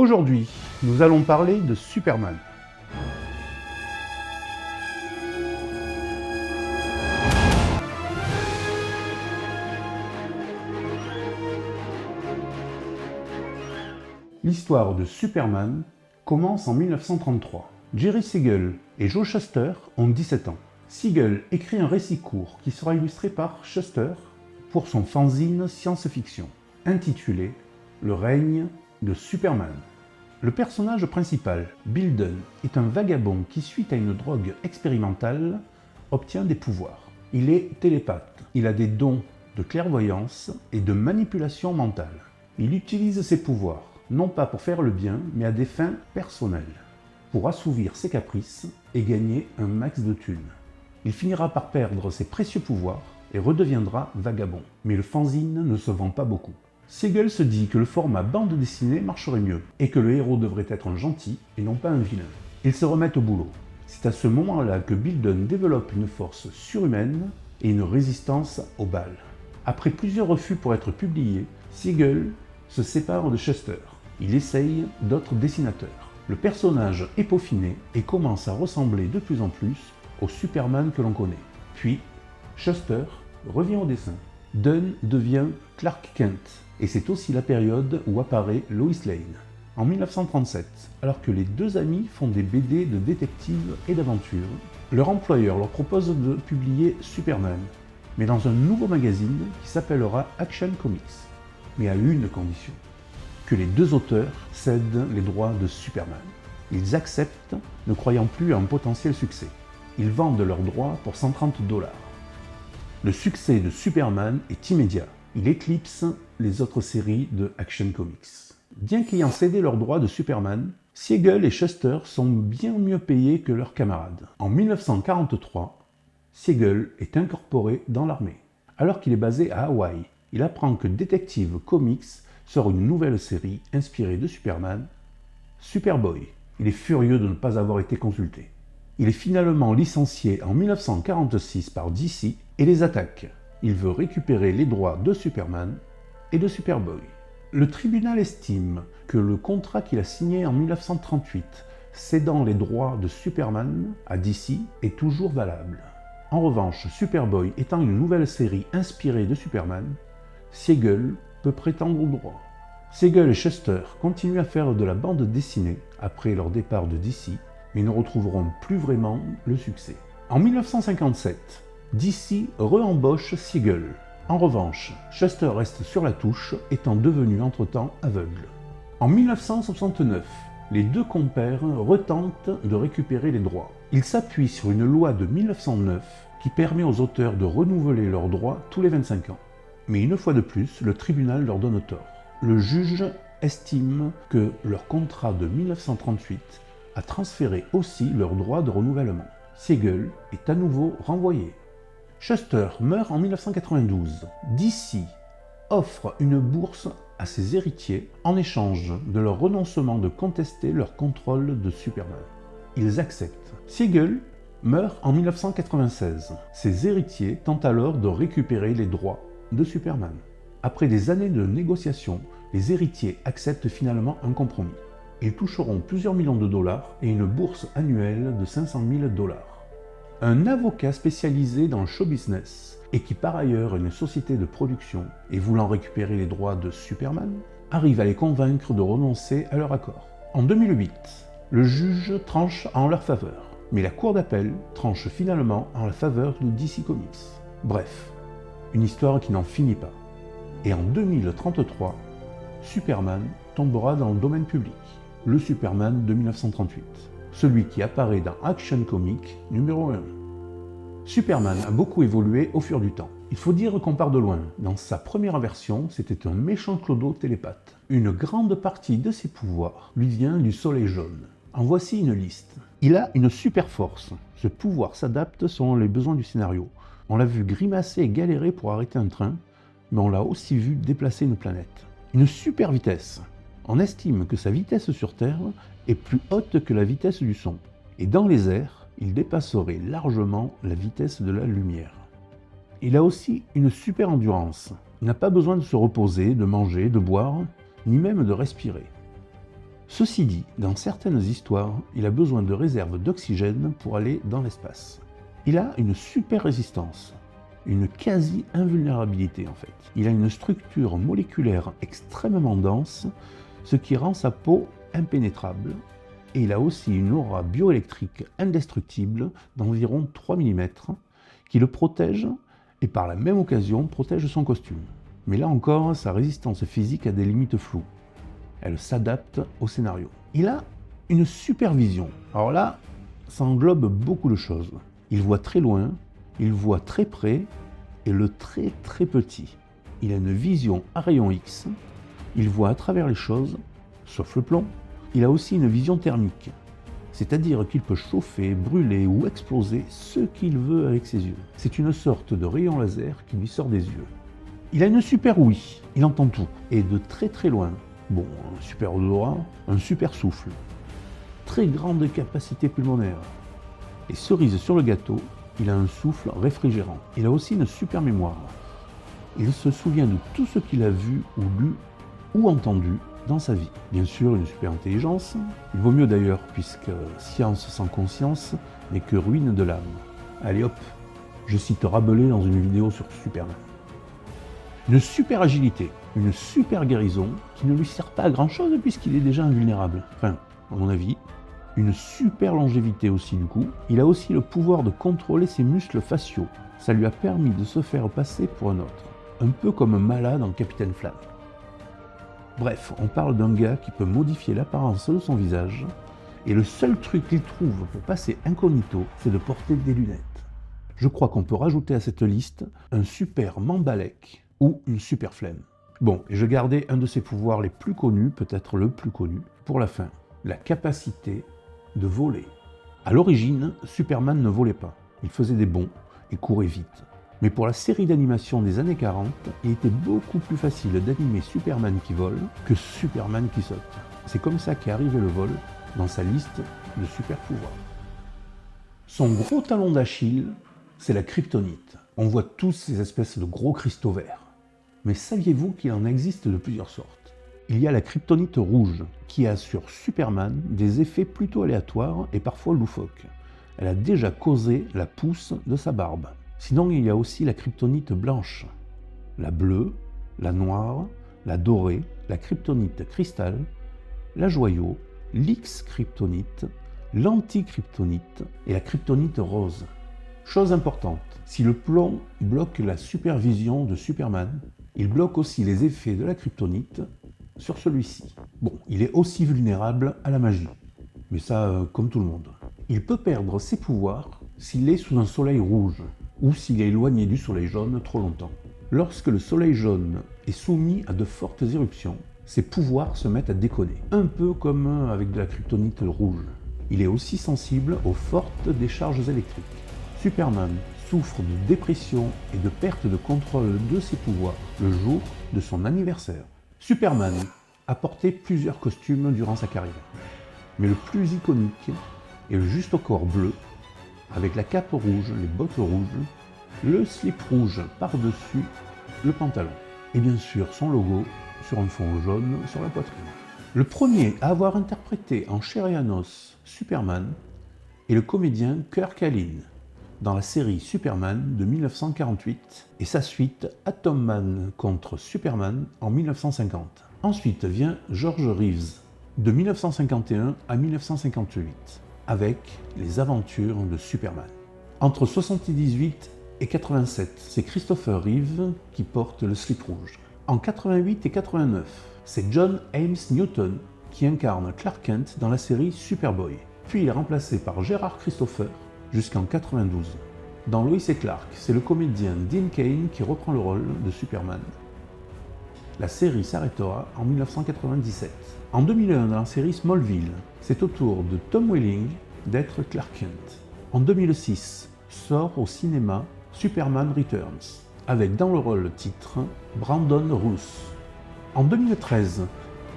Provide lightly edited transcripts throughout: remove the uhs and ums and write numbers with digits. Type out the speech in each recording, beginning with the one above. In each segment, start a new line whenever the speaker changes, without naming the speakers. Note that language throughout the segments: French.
Aujourd'hui, nous allons parler de Superman. L'histoire de Superman commence en 1933. Jerry Siegel et Joe Shuster ont 17 ans. Siegel écrit un récit court qui sera illustré par Shuster pour son fanzine science-fiction, intitulé « Le règne de Superman ». Le personnage principal, Bill Dunn, est un vagabond qui, suite à une drogue expérimentale, obtient des pouvoirs. Il est télépathe, il a des dons de clairvoyance et de manipulation mentale. Il utilise ses pouvoirs, non pas pour faire le bien, mais à des fins personnelles, pour assouvir ses caprices et gagner un max de thunes. Il finira par perdre ses précieux pouvoirs et redeviendra vagabond. Mais le fanzine ne se vend pas beaucoup. Siegel se dit que le format bande dessinée marcherait mieux et que le héros devrait être un gentil et non pas un vilain. Ils se remettent au boulot. C'est à ce moment-là que Bill Dunn développe une force surhumaine et une résistance aux balles. Après plusieurs refus pour être publié, Siegel se sépare de Shuster. Il essaye d'autres dessinateurs. Le personnage est peaufiné et commence à ressembler de plus en plus au Superman que l'on connaît. Puis, Shuster revient au dessin. Dunn devient Clark Kent, et c'est aussi la période où apparaît Lois Lane. En 1937, alors que les deux amis font des BD de détectives et d'aventures, leur employeur leur propose de publier Superman, mais dans un nouveau magazine qui s'appellera Action Comics, mais à une condition, que les deux auteurs cèdent les droits de Superman. Ils acceptent, ne croyant plus à un potentiel succès. Ils vendent leurs droits pour $130. Le succès de Superman est immédiat. Il éclipse les autres séries de Action Comics. Bien qu'ayant cédé leurs droits de Superman, Siegel et Shuster sont bien mieux payés que leurs camarades. En 1943, Siegel est incorporé dans l'armée. Alors qu'il est basé à Hawaï, il apprend que Detective Comics sort une nouvelle série inspirée de Superman, Superboy. Il est furieux de ne pas avoir été consulté. Il est finalement licencié en 1946 par DC et les attaque. Il veut récupérer les droits de Superman et de Superboy. Le tribunal estime que le contrat qu'il a signé en 1938, cédant les droits de Superman à DC, est toujours valable. En revanche, Superboy étant une nouvelle série inspirée de Superman, Siegel peut prétendre aux droits. Siegel et Shuster continuent à faire de la bande dessinée après leur départ de DC, mais ne retrouveront plus vraiment le succès. En 1957, DC re-embauche Siegel. En revanche, Shuster reste sur la touche, étant devenu entre-temps aveugle. En 1969, les deux compères retentent de récupérer les droits. Ils s'appuient sur une loi de 1909 qui permet aux auteurs de renouveler leurs droits tous les 25 ans. Mais une fois de plus, le tribunal leur donne tort. Le juge estime que leur contrat de 1938 a transféré aussi leurs droits de renouvellement. Siegel est à nouveau renvoyé. Shuster meurt en 1992. DC offre une bourse à ses héritiers en échange de leur renoncement de contester leur contrôle de Superman. Ils acceptent. Siegel meurt en 1996. Ses héritiers tentent alors de récupérer les droits de Superman. Après des années de négociations, les héritiers acceptent finalement un compromis. Ils toucheront plusieurs millions de dollars et une bourse annuelle de $500 000. Un avocat spécialisé dans le show business et qui par ailleurs a une société de production et voulant récupérer les droits de Superman, arrive à les convaincre de renoncer à leur accord. En 2008, le juge tranche en leur faveur, mais la cour d'appel tranche finalement en la faveur de DC Comics. Bref, une histoire qui n'en finit pas. Et en 2033, Superman tombera dans le domaine public. Le Superman de 1938, celui qui apparaît dans Action Comics numéro 1. Superman a beaucoup évolué au fur du temps. Il faut dire qu'on part de loin. Dans sa première version, c'était un méchant clodo télépathe. Une grande partie de ses pouvoirs lui vient du soleil jaune. En voici une liste. Il a une super force. Ce pouvoir s'adapte selon les besoins du scénario. On l'a vu grimacer et galérer pour arrêter un train, mais on l'a aussi vu déplacer une planète. Une super vitesse. On estime que sa vitesse sur Terre est plus haute que la vitesse du son. Et dans les airs, il dépasserait largement la vitesse de la lumière. Il a aussi une super endurance. Il n'a pas besoin de se reposer, de manger, de boire, ni même de respirer. Ceci dit, dans certaines histoires, il a besoin de réserves d'oxygène pour aller dans l'espace. Il a une super résistance, une quasi-invulnérabilité en fait. Il a une structure moléculaire extrêmement dense, ce qui rend sa peau impénétrable. Et il a aussi une aura bioélectrique indestructible d'environ 3 mm qui le protège et par la même occasion protège son costume. Mais là encore, sa résistance physique a des limites floues. Elle s'adapte au scénario. Il a une supervision. Alors là, ça englobe beaucoup de choses. Il voit très loin, il voit très près et le très très petit. Il a une vision à rayon X. Il voit à travers les choses, sauf le plomb. Il a aussi une vision thermique, c'est-à-dire qu'il peut chauffer, brûler ou exploser ce qu'il veut avec ses yeux. C'est une sorte de rayon laser qui lui sort des yeux. Il a une super ouïe, il entend tout, et de très très loin. Bon, un super odorat, un super souffle. Très grande capacité pulmonaire. Et cerise sur le gâteau, il a un souffle réfrigérant. Il a aussi une super mémoire. Il se souvient de tout ce qu'il a vu ou lu ou entendu dans sa vie. Bien sûr, une super intelligence. Il vaut mieux d'ailleurs, puisque science sans conscience n'est que ruine de l'âme. Allez hop, je cite Rabelais dans une vidéo sur Superman. Une super agilité, une super guérison qui ne lui sert pas à grand chose puisqu'il est déjà invulnérable. Enfin, à mon avis. Une super longévité aussi du coup. Il a aussi le pouvoir de contrôler ses muscles faciaux. Ça lui a permis de se faire passer pour un autre. Un peu comme un malade en Capitaine Flamme. Bref, on parle d'un gars qui peut modifier l'apparence de son visage, et le seul truc qu'il trouve pour passer incognito, c'est de porter des lunettes. Je crois qu'on peut rajouter à cette liste un super Mambalek ou une super flemme. Bon, et je gardais un de ses pouvoirs les plus connus, peut-être le plus connu, pour la fin. La capacité de voler. À l'origine, Superman ne volait pas. Il faisait des bonds et courait vite. Mais pour la série d'animation des années 40, il était beaucoup plus facile d'animer Superman qui vole que Superman qui saute. C'est comme ça qu'est arrivé le vol dans sa liste de super pouvoirs. Son gros talon d'Achille, c'est la kryptonite. On voit tous ces espèces de gros cristaux verts. Mais saviez-vous qu'il en existe de plusieurs sortes ? Il y a la kryptonite rouge, qui a sur Superman des effets plutôt aléatoires et parfois loufoques. Elle a déjà causé la pousse de sa barbe. Sinon, il y a aussi la kryptonite blanche, la bleue, la noire, la dorée, la kryptonite cristal, la joyau, l'X-kryptonite, l'anti-kryptonite et la kryptonite rose. Chose importante, si le plomb bloque la supervision de Superman, il bloque aussi les effets de la kryptonite sur celui-ci. Bon, il est aussi vulnérable à la magie, mais ça, comme tout le monde. Il peut perdre ses pouvoirs s'il est sous un soleil rouge, ou s'il est éloigné du soleil jaune trop longtemps. Lorsque le soleil jaune est soumis à de fortes éruptions, ses pouvoirs se mettent à déconner, un peu comme avec de la kryptonite rouge. Il est aussi sensible aux fortes décharges électriques. Superman souffre de dépression et de perte de contrôle de ses pouvoirs le jour de son anniversaire. Superman a porté plusieurs costumes durant sa carrière, mais le plus iconique est le juste au corps bleu, avec la cape rouge, les bottes rouges, le slip rouge par-dessus le pantalon, et bien sûr son logo sur un fond jaune sur la poitrine. Le premier à avoir interprété en chair et en os Superman est le comédien Kirk Alyn dans la série Superman de 1948 et sa suite Atom Man contre Superman en 1950. Ensuite vient George Reeves de 1951 à 1958 avec les aventures de Superman. Entre 78 et 87, c'est Christopher Reeve qui porte le slip rouge. En 88 et 89, c'est John Ames Newton qui incarne Clark Kent dans la série Superboy. Puis il est remplacé par Gerard Christopher jusqu'en 92. Dans Lois et Clark, c'est le comédien Dean Cain qui reprend le rôle de Superman. La série s'arrêtera en 1997. En 2001, dans la série Smallville, c'est au tour de Tom Welling d'être Clark Kent. En 2006, sort au cinéma Superman Returns, avec dans le rôle titre Brandon Routh. En 2013,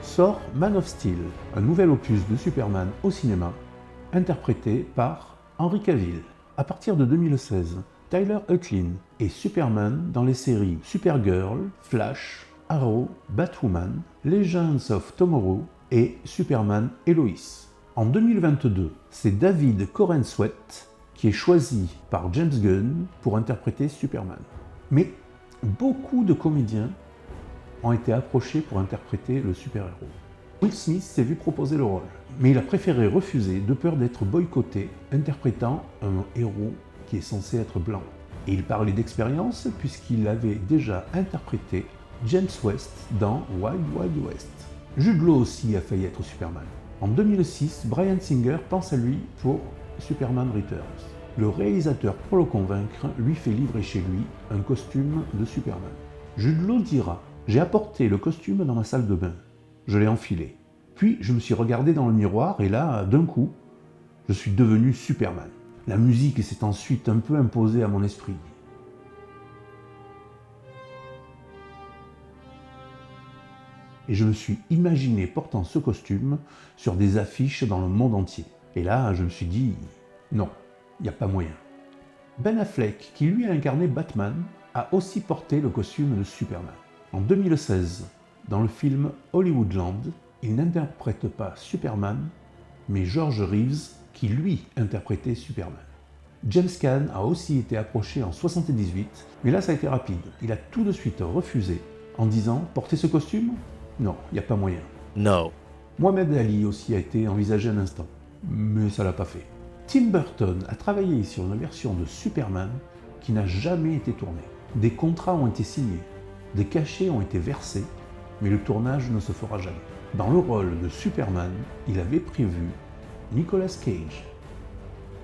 sort Man of Steel, un nouvel opus de Superman au cinéma, interprété par Henry Cavill. À partir de 2016, Tyler Hoechlin est Superman dans les séries Supergirl, Flash, Arrow, Batwoman, Legends of Tomorrow et Superman et Lois. En 2022, c'est David Corenswet qui est choisi par James Gunn pour interpréter Superman. Mais beaucoup de comédiens ont été approchés pour interpréter le super-héros. Will Smith s'est vu proposer le rôle, mais il a préféré refuser de peur d'être boycotté, interprétant un héros qui est censé être blanc. Et il parlait d'expérience puisqu'il avait déjà interprété James West dans Wild Wild West. Jude Law aussi a failli être Superman. En 2006, Bryan Singer pense à lui pour Superman Returns. Le réalisateur, pour le convaincre, lui fait livrer chez lui un costume de Superman. Jude Law dira « J'ai apporté le costume dans ma salle de bain. Je l'ai enfilé. Puis je me suis regardé dans le miroir et là, d'un coup, je suis devenu Superman. La musique s'est ensuite un peu imposée à mon esprit. Et je me suis imaginé portant ce costume sur des affiches dans le monde entier. Et là, je me suis dit, non, il n'y a pas moyen. Ben Affleck, qui lui a incarné Batman, a aussi porté le costume de Superman. En 2016, dans le film Hollywoodland, il n'interprète pas Superman, mais George Reeves, qui lui interprétait Superman. James Caan a aussi été approché en 1978, mais là ça a été rapide. Il a tout de suite refusé en disant « Porter ce costume ? Non, il n'y a pas moyen. »
No.
Mohamed Ali aussi a été envisagé un instant, mais ça l'a pas fait. Tim Burton a travaillé sur une version de Superman qui n'a jamais été tournée. Des contrats ont été signés, des cachets ont été versés, mais le tournage ne se fera jamais. Dans le rôle de Superman, il avait prévu Nicolas Cage.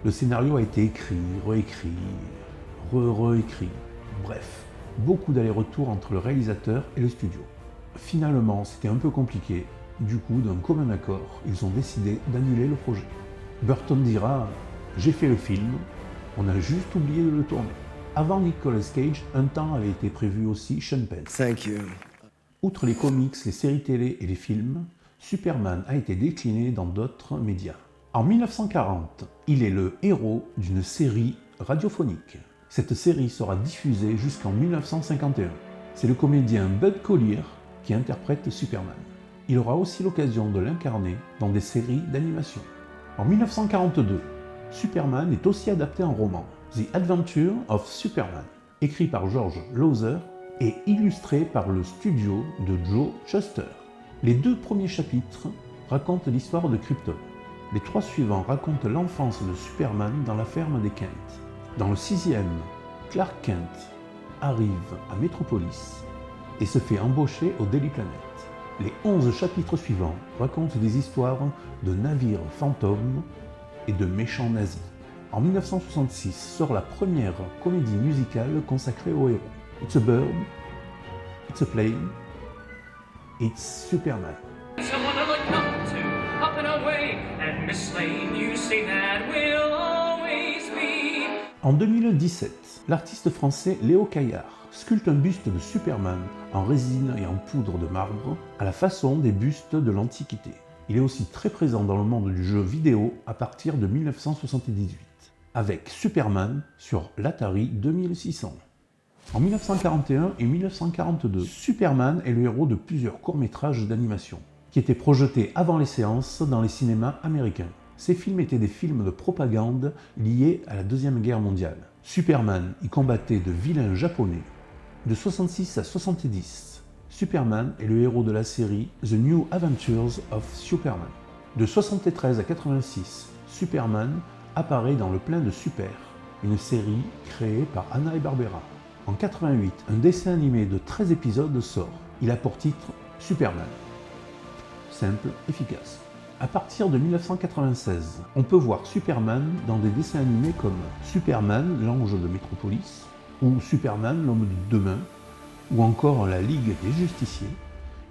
Le scénario a été écrit, réécrit, réécrit. Bref, beaucoup d'allers-retours entre le réalisateur et le studio. Finalement, c'était un peu compliqué. Du coup, d'un commun accord, ils ont décidé d'annuler le projet. Burton dira « J'ai fait le film, on a juste oublié de le tourner ». Avant Nicolas Cage, un temps avait été prévu aussi Sean Penn.
Thank you.
Outre les comics, les séries télé et les films, Superman a été décliné dans d'autres médias. En 1940, il est le héros d'une série radiophonique. Cette série sera diffusée jusqu'en 1951. C'est le comédien Bud Collyer qui interprète Superman. Il aura aussi l'occasion de l'incarner dans des séries d'animation. En 1942, Superman est aussi adapté en roman, The Adventure of Superman, écrit par George Lauser et illustré par le studio de Joe Shuster. Les 2 premiers chapitres racontent l'histoire de Krypton. Les 3 suivants racontent l'enfance de Superman dans la ferme des Kent. Dans le 6e, Clark Kent arrive à Metropolis et se fait embaucher au Daily Planet. Les 11 chapitres suivants racontent des histoires de navires fantômes et de méchants nazis. En 1966 sort la première comédie musicale consacrée au héros. It's a bird, it's a plane, it's Superman.
Someone to look up to, up and away, and Miss Lane, you say that will always be.
En 2017, l'artiste français Léo Caillard sculpte un buste de Superman en résine et en poudre de marbre à la façon des bustes de l'Antiquité. Il est aussi très présent dans le monde du jeu vidéo à partir de 1978, avec Superman sur l'Atari 2600. En 1941 et 1942, Superman est le héros de plusieurs courts-métrages d'animation, qui étaient projetés avant les séances dans les cinémas américains. Ces films étaient des films de propagande liés à la Deuxième Guerre mondiale. Superman y combattait de vilains japonais. De 66 à 70, Superman est le héros de la série The New Adventures of Superman. De 73 à 86, Superman apparaît dans Le Plein de Super, une série créée par Hanna-Barbera. En 88, un dessin animé de 13 épisodes sort. Il a pour titre Superman. Simple, efficace. À partir de 1996, on peut voir Superman dans des dessins animés comme Superman, l'ange de Metropolis, ou Superman, l'homme de demain, ou encore La Ligue des Justiciers.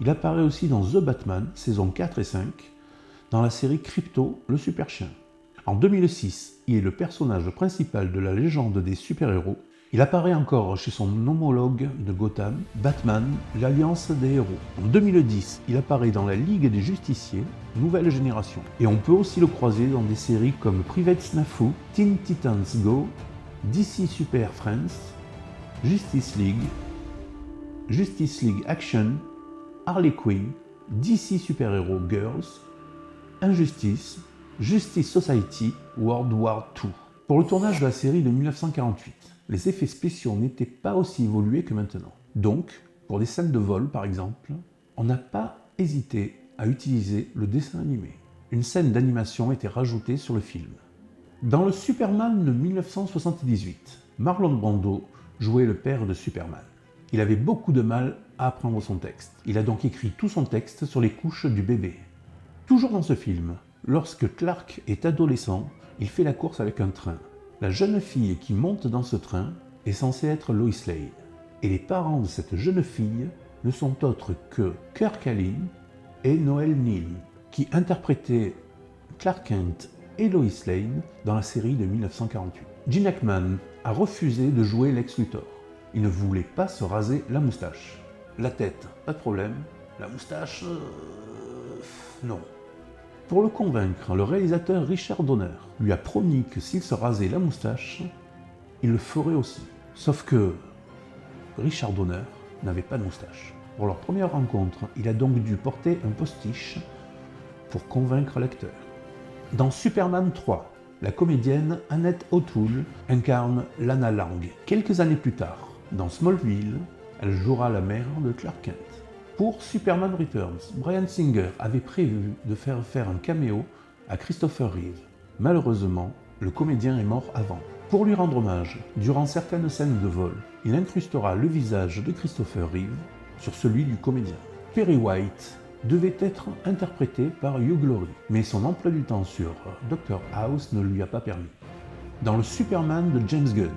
Il apparaît aussi dans The Batman, saison 4 et 5, dans la série Krypto, le super chien. En 2006, il est le personnage principal de la légende des super-héros. Il apparaît encore chez son homologue de Gotham, Batman, l'Alliance des héros. En 2010, il apparaît dans la Ligue des Justiciers, nouvelle génération. Et on peut aussi le croiser dans des séries comme Private Snafu, Teen Titans Go, DC Super Friends, Justice League Action, Harley Quinn DC Super Hero Girls, Injustice, Justice Society, World War II. Pour le tournage de la série de 1948, les effets spéciaux n'étaient pas aussi évolués que maintenant. Donc, pour des scènes de vol par exemple, on n'a pas hésité à utiliser le dessin animé. Une scène d'animation était rajoutée sur le film. Dans le Superman de 1978, Marlon Brando jouait le père de Superman. Il avait beaucoup de mal à apprendre son texte. Il a donc écrit tout son texte sur les couches du bébé. Toujours dans ce film, lorsque Clark est adolescent, il fait la course avec un train. La jeune fille qui monte dans ce train est censée être Lois Lane. Et les parents de cette jeune fille ne sont autres que Kirk Alyn et Noel Neill, qui interprétaient Clark Kent et Lois Lane dans la série de 1948. Gene Hackman a refusé de jouer Lex Luthor. Il ne voulait pas se raser la moustache. La tête, pas de problème. La moustache, non. Pour le convaincre, le réalisateur Richard Donner lui a promis que s'il se rasait la moustache, il le ferait aussi. Sauf que Richard Donner n'avait pas de moustache. Pour leur première rencontre, il a donc dû porter un postiche pour convaincre l'acteur. Dans Superman 3, la comédienne Annette O'Toole incarne Lana Lang. Quelques années plus tard, dans Smallville, elle jouera la mère de Clark Kent. Pour Superman Returns, Bryan Singer avait prévu de faire un caméo à Christopher Reeve. Malheureusement, le comédien est mort avant. Pour lui rendre hommage, durant certaines scènes de vol, il incrustera le visage de Christopher Reeve sur celui du comédien. Perry White devait être interprété par Hugh Laurie, mais son emploi du temps sur Dr House ne lui a pas permis. Dans le Superman de James Gunn,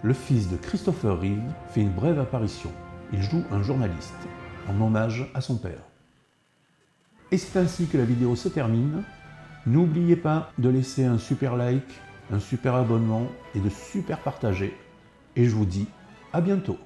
le fils de Christopher Reeve fait une brève apparition. Il joue un journaliste, en hommage à son père. Et c'est ainsi que la vidéo se termine. N'oubliez pas de laisser un super like, un super abonnement et de super partager. Et je vous dis à bientôt.